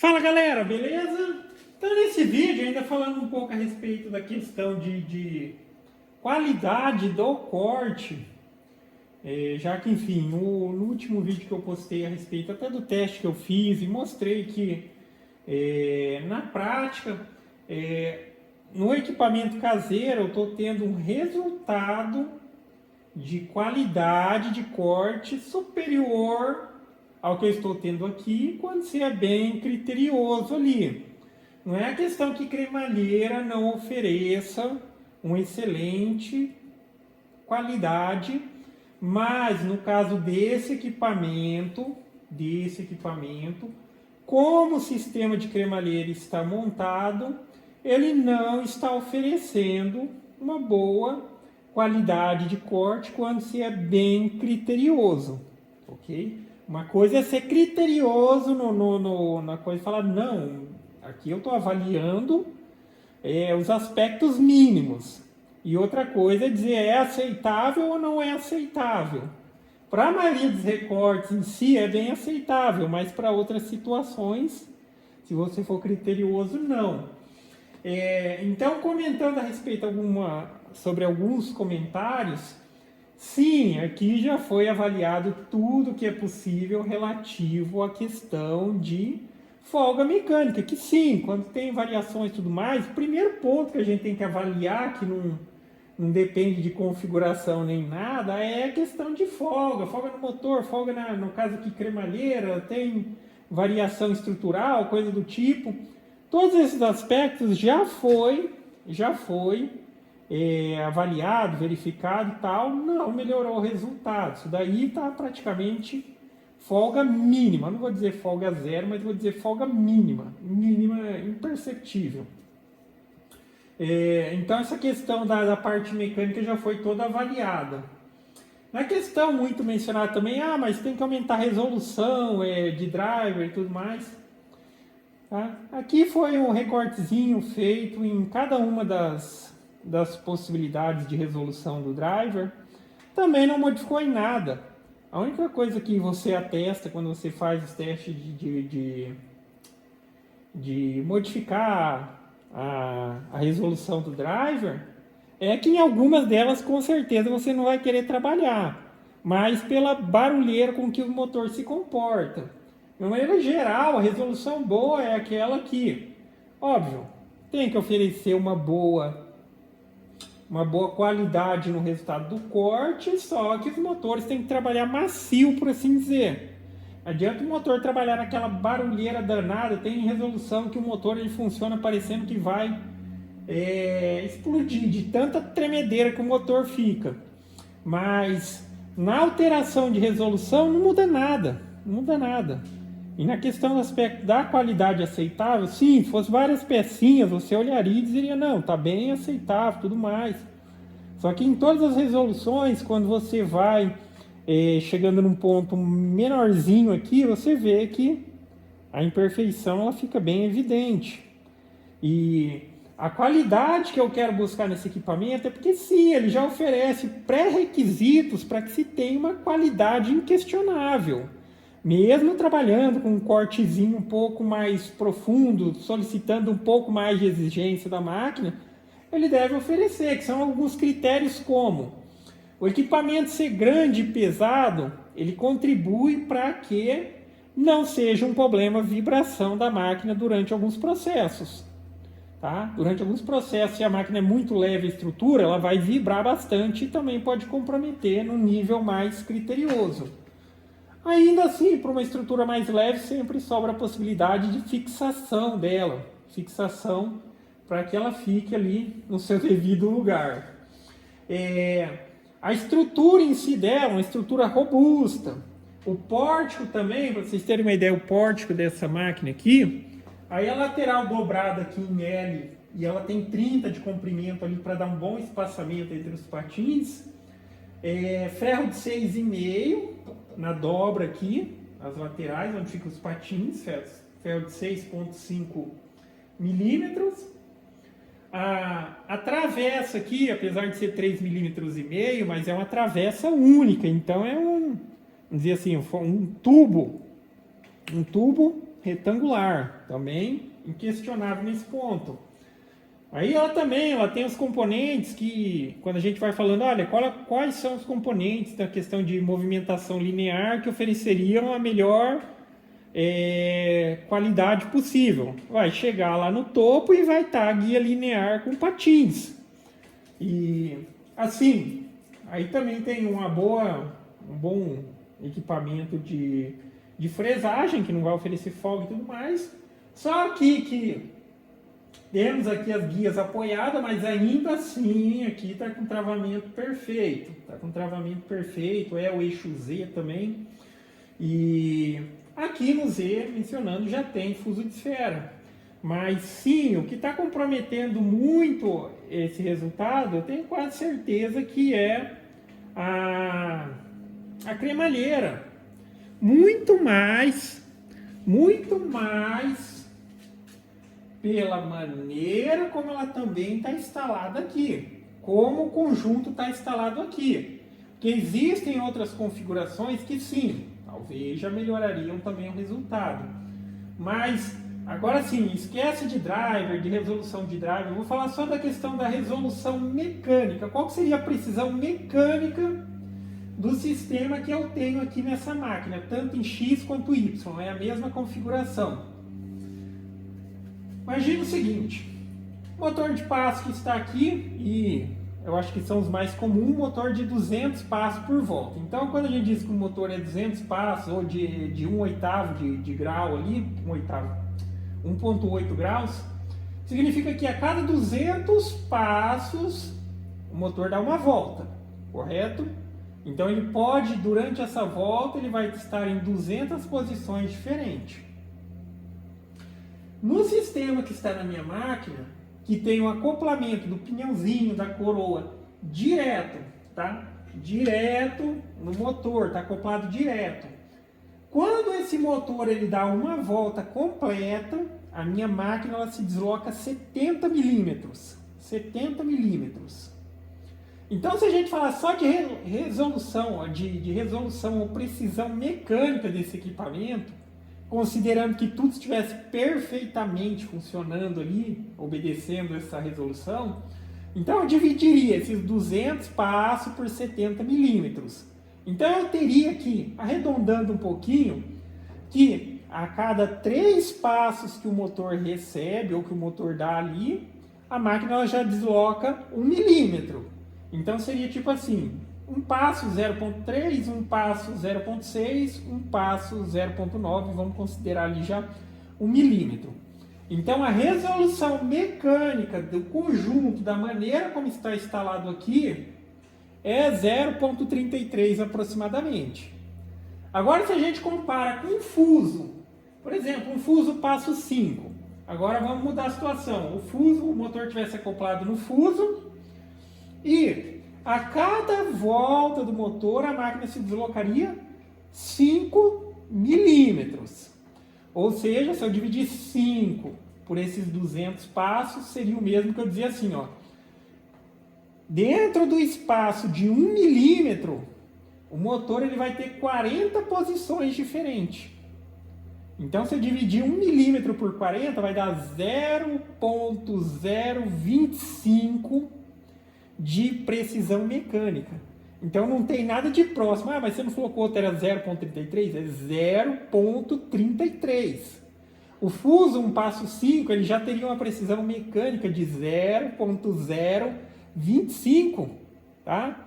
Fala galera, beleza? Então nesse vídeo ainda falando um pouco a respeito da questão de qualidade do corte, já que enfim, no último vídeo que eu postei a respeito até do teste que eu fiz e mostrei que na prática, no equipamento caseiro eu estou tendo um resultado de qualidade de corte superior ao que eu estou tendo aqui, quando você é bem criterioso ali. Não é a questão que cremalheira não ofereça uma excelente qualidade, mas no caso desse equipamento, como o sistema de cremalheira está montado, ele não está oferecendo uma boa qualidade de corte quando se é bem criterioso, ok? Uma coisa é ser criterioso na coisa e falar, não, aqui eu estou avaliando os aspectos mínimos. E outra coisa é dizer, é aceitável ou não é aceitável. Para a maioria dos recortes em si é bem aceitável, mas para outras situações, se você for criterioso, não. Então, comentando a respeito sobre alguns comentários, sim, aqui já foi avaliado tudo que é possível relativo à questão de folga mecânica, que sim, quando tem variações e tudo mais, o primeiro ponto que a gente tem que avaliar, que não depende de configuração nem nada, é a questão de folga no motor, folga no caso aqui cremalheira, tem variação estrutural, coisa do tipo. Todos esses aspectos já foi avaliado, verificado e tal, não melhorou o resultado. Isso daí está praticamente folga mínima. Não vou dizer folga zero, mas vou dizer folga mínima. Mínima imperceptível. Então essa questão da parte mecânica já foi toda avaliada. Na questão muito mencionada também, mas tem que aumentar a resolução de driver e tudo mais. Tá? Aqui foi um recortezinho feito em cada uma das possibilidades de resolução do driver. Também não modificou em nada. A única coisa que você atesta quando você faz os testes de modificar a resolução do driver é que em algumas delas com certeza você não vai querer trabalhar, mas pela barulheira com que o motor se comporta. De uma maneira geral, a resolução boa é aquela que, óbvio, tem que oferecer uma boa qualidade no resultado do corte, só que os motores têm que trabalhar macio, por assim dizer. Adianta o motor trabalhar naquela barulheira danada, tem resolução que o motor ele funciona parecendo que vai explodir de tanta tremedeira que o motor fica. Mas na alteração de resolução não muda nada. E na questão do aspecto da qualidade aceitável, sim, se fosse várias pecinhas, você olharia e diria, não, tá bem aceitável, tudo mais. Só que em todas as resoluções, quando você vai chegando num ponto menorzinho aqui, você vê que a imperfeição ela fica bem evidente. E a qualidade que eu quero buscar nesse equipamento é porque sim, ele já oferece pré-requisitos para que se tenha uma qualidade inquestionável. Mesmo trabalhando com um cortezinho um pouco mais profundo, solicitando um pouco mais de exigência da máquina, ele deve oferecer, que são alguns critérios como o equipamento ser grande e pesado, ele contribui para que não seja um problema vibração da máquina durante alguns processos. Tá? Durante alguns processos, se a máquina é muito leve a estrutura, ela vai vibrar bastante e também pode comprometer no nível mais criterioso. Ainda assim, para uma estrutura mais leve, sempre sobra a possibilidade de fixação dela. Fixação para que ela fique ali no seu devido lugar. A estrutura em si dela é uma estrutura robusta. O pórtico também, para vocês terem uma ideia, o pórtico dessa máquina aqui, aí a lateral dobrada aqui em L, e ela tem 30 de comprimento ali para dar um bom espaçamento entre os patins. Ferro de 6,5 na dobra aqui, as laterais, onde ficam os patins, ferro de 6,5 milímetros. A travessa aqui, apesar de ser 3,5 milímetros, mas é uma travessa única, então vamos dizer assim, um tubo retangular, também inquestionável nesse ponto. Aí ela tem os componentes que, quando a gente vai falando, olha, quais são os componentes da questão de movimentação linear que ofereceriam a melhor qualidade possível. Vai chegar lá no topo e vai estar a guia linear com patins. E assim, aí também tem um bom equipamento de fresagem, que não vai oferecer folga e tudo mais. Só que temos aqui as guias apoiadas, mas ainda assim aqui está com travamento perfeito. Está com travamento perfeito, o eixo Z também. E aqui no Z, mencionando, já tem fuso de esfera. Mas sim, o que está comprometendo muito esse resultado, eu tenho quase certeza que é a cremalheira. Muito mais pela maneira como ela também está instalada aqui, como o conjunto está instalado aqui. Porque existem outras configurações que sim, talvez já melhorariam também o resultado. Mas, agora sim, esquece de driver, de resolução de driver, eu vou falar só da questão da resolução mecânica. Qual que seria a precisão mecânica do sistema que eu tenho aqui nessa máquina, tanto em X quanto Y, é a mesma configuração. Imagina o seguinte, motor de passo que está aqui, e eu acho que são os mais comuns, motor de 200 passos por volta. Então, quando a gente diz que o motor é 200 passos, ou de 1/8 de grau ali, 1,8 graus, significa que a cada 200 passos, o motor dá uma volta, correto? Então, ele pode, durante essa volta, ele vai estar em 200 posições diferentes. No sistema que está na minha máquina, que tem o acoplamento do pinhãozinho da coroa direto, tá? Direto no motor, tá acoplado direto. Quando esse motor ele dá uma volta completa, a minha máquina ela se desloca 70 milímetros. 70 milímetros. Então, se a gente falar só de resolução, de resolução ou precisão mecânica desse equipamento, considerando que tudo estivesse perfeitamente funcionando ali, obedecendo essa resolução, então eu dividiria esses 200 passos por 70 milímetros. Então eu teria aqui, arredondando um pouquinho, que a cada 3 passos que o motor recebe ou que o motor dá ali, a máquina ela já desloca 1 milímetro. Então seria tipo assim, um passo 0,3, um passo 0,6, um passo 0,9, vamos considerar ali já 1 milímetro. Então a resolução mecânica do conjunto, da maneira como está instalado aqui, é 0,33 aproximadamente. Agora se a gente compara com um fuso, por exemplo, um fuso passo 5, agora vamos mudar a situação, o motor tivesse acoplado no fuso e a cada volta do motor, a máquina se deslocaria 5 milímetros. Ou seja, se eu dividir 5 por esses 200 passos, seria o mesmo que eu dizia assim, ó. Dentro do espaço de 1 milímetro, o motor ele vai ter 40 posições diferentes. Então, se eu dividir 1 milímetro por 40, vai dar 0,025 de precisão mecânica. Então não tem nada de próximo. Ah, mas você não falou que o outro era 0,33? É 0,33. O fuso, um passo 5, ele já teria uma precisão mecânica de 0,025, tá?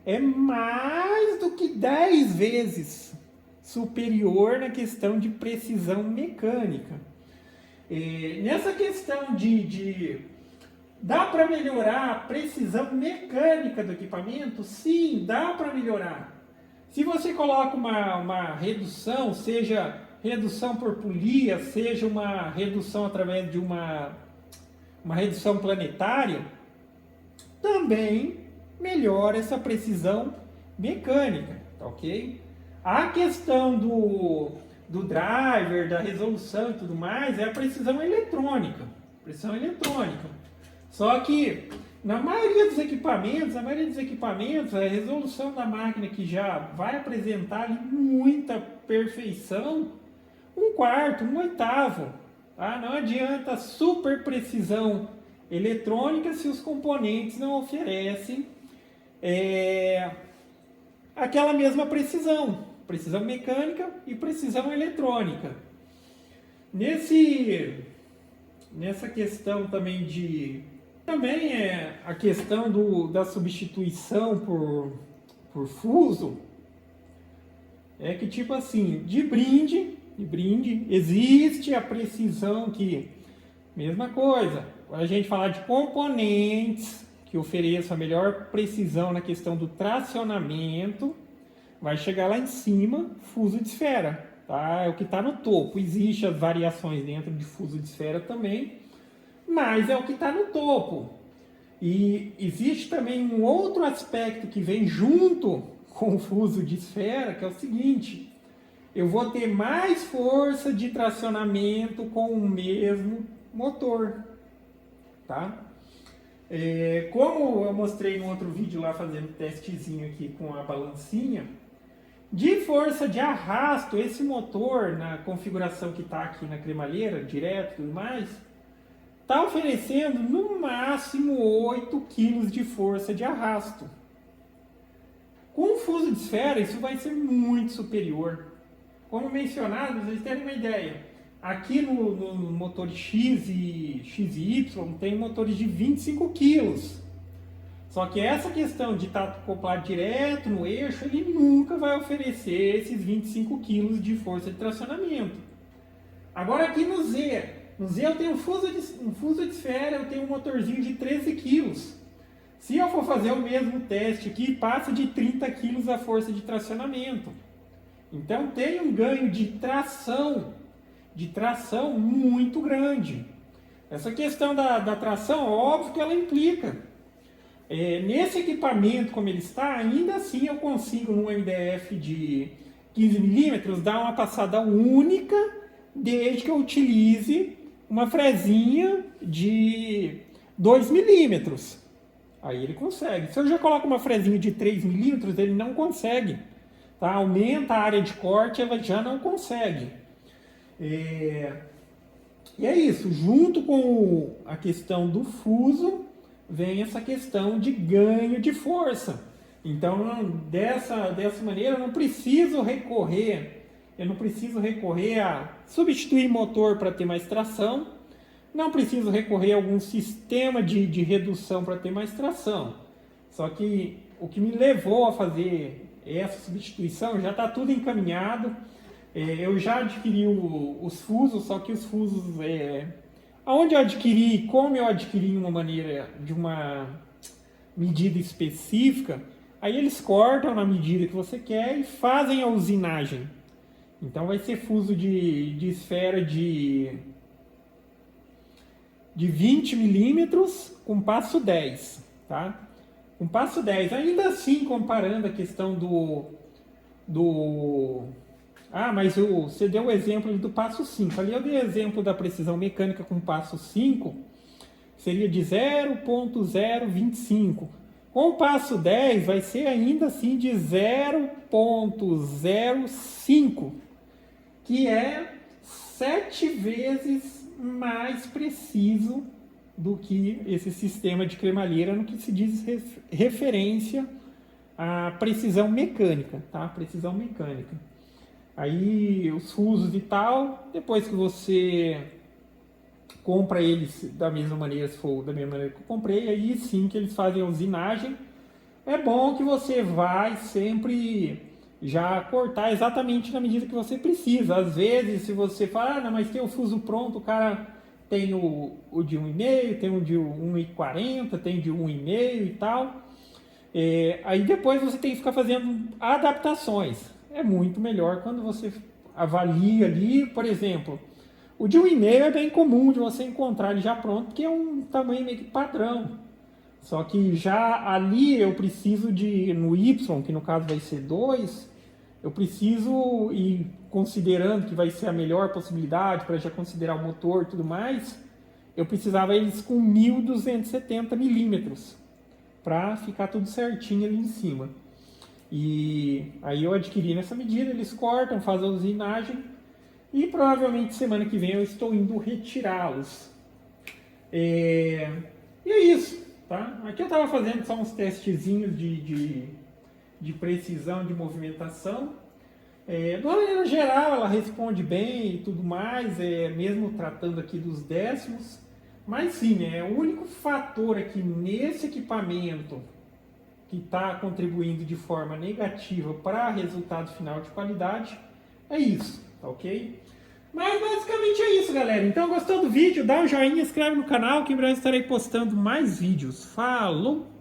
É mais do que 10 vezes superior na questão de precisão mecânica. Nessa questão dá para melhorar a precisão mecânica do equipamento? Sim, dá para melhorar. Se você coloca uma redução, seja redução por polia, seja uma redução através de uma redução planetária, também melhora essa precisão mecânica, tá ok? A questão do driver, da resolução e tudo mais, é a precisão eletrônica. Só que, na maioria dos equipamentos, a resolução da máquina que já vai apresentar ali muita perfeição, um quarto, um oitavo. Tá? Não adianta super precisão eletrônica se os componentes não oferecem aquela mesma precisão mecânica e precisão eletrônica. Nessa questão também a questão da substituição por fuso, é que tipo assim, de brinde existe a precisão que, mesma coisa, quando a gente falar de componentes que ofereçam a melhor precisão na questão do tracionamento, vai chegar lá em cima, fuso de esfera, tá? É o que está no topo. Existem as variações dentro de fuso de esfera também, mas é o que está no topo. E existe também um outro aspecto que vem junto com o fuso de esfera, que é o seguinte: eu vou ter mais força de tracionamento com o mesmo motor, tá? Como eu mostrei no outro vídeo lá, fazendo testezinho aqui com a balancinha, de força de arrasto, esse motor, na configuração que está aqui na cremalheira, direto e tudo mais, está oferecendo no máximo 8 kg de força de arrasto. Com o fuso de esfera, isso vai ser muito superior. Como mencionado, vocês terem uma ideia, aqui no motor X e Y tem motores de 25 kg. Só que essa questão de estar acoplado direto no eixo, ele nunca vai oferecer esses 25 kg de força de tracionamento. Agora aqui no Z eu tenho um fuso de esfera, eu tenho um motorzinho de 13 kg. Se eu for fazer o mesmo teste aqui, passa de 30 kg a força de tracionamento. Então tem um ganho de tração muito grande. Essa questão da tração, óbvio que ela implica. Nesse equipamento como ele está, ainda assim eu consigo no MDF de 15 mm dar uma passada única, desde que eu utilize uma frezinha de 2 mm. Aí ele consegue. Se eu já coloco uma frezinha de 3 mm, ele não consegue. Tá? Aumenta a área de corte, ela já não consegue. E é isso. Junto com a questão do fuso, vem essa questão de ganho de força. Então, dessa maneira, eu não preciso recorrer a substituir motor para ter mais tração, não preciso recorrer a algum sistema de redução para ter mais tração. Só que o que me levou a fazer essa substituição já está tudo encaminhado. Eu já adquiri os fusos, só que os fusos... Aonde eu adquiri, como eu adquiri de uma medida específica, aí eles cortam na medida que você quer e fazem a usinagem. Então vai ser fuso de esfera de 20 mm com passo 10, tá? Com passo 10, ainda assim comparando a questão mas você deu o exemplo do passo 5. Ali eu dei o exemplo da precisão mecânica com passo 5, seria de 0.025. Com o passo 10 vai ser ainda assim de 0.05, que é 7 vezes mais preciso do que esse sistema de cremalheira no que se diz referência à precisão mecânica, tá? Precisão mecânica. Aí os fusos e tal, depois que você compra eles da mesma maneira, se for da mesma maneira que eu comprei, aí sim que eles fazem a usinagem. É bom que você vai sempre já cortar exatamente na medida que você precisa. Às vezes, se você fala, não, mas tem o fuso pronto, o cara tem o de 1,5, tem o de 1,40, tem de 1,5 e tal. Aí depois você tem que ficar fazendo adaptações. É muito melhor quando você avalia ali, por exemplo, o de 1,5 é bem comum de você encontrar ele já pronto, porque é um tamanho meio que padrão. Só que já ali eu preciso no Y, que no caso vai ser 2, eu preciso ir considerando que vai ser a melhor possibilidade para já considerar o motor e tudo mais, eu precisava eles com 1.270 milímetros para ficar tudo certinho ali em cima. E aí eu adquiri nessa medida, eles cortam, fazem a usinagem e provavelmente semana que vem eu estou indo retirá-los. E é isso, tá? Aqui eu estava fazendo só uns testezinhos de precisão de movimentação. De uma maneira geral, ela responde bem e tudo mais, mesmo tratando aqui dos décimos. Mas sim, o único fator aqui nesse equipamento que está contribuindo de forma negativa para resultado final de qualidade é isso, tá ok? Mas basicamente é isso, galera. Então, gostou do vídeo? Dá um joinha, inscreve no canal que em breve estarei postando mais vídeos. Falou!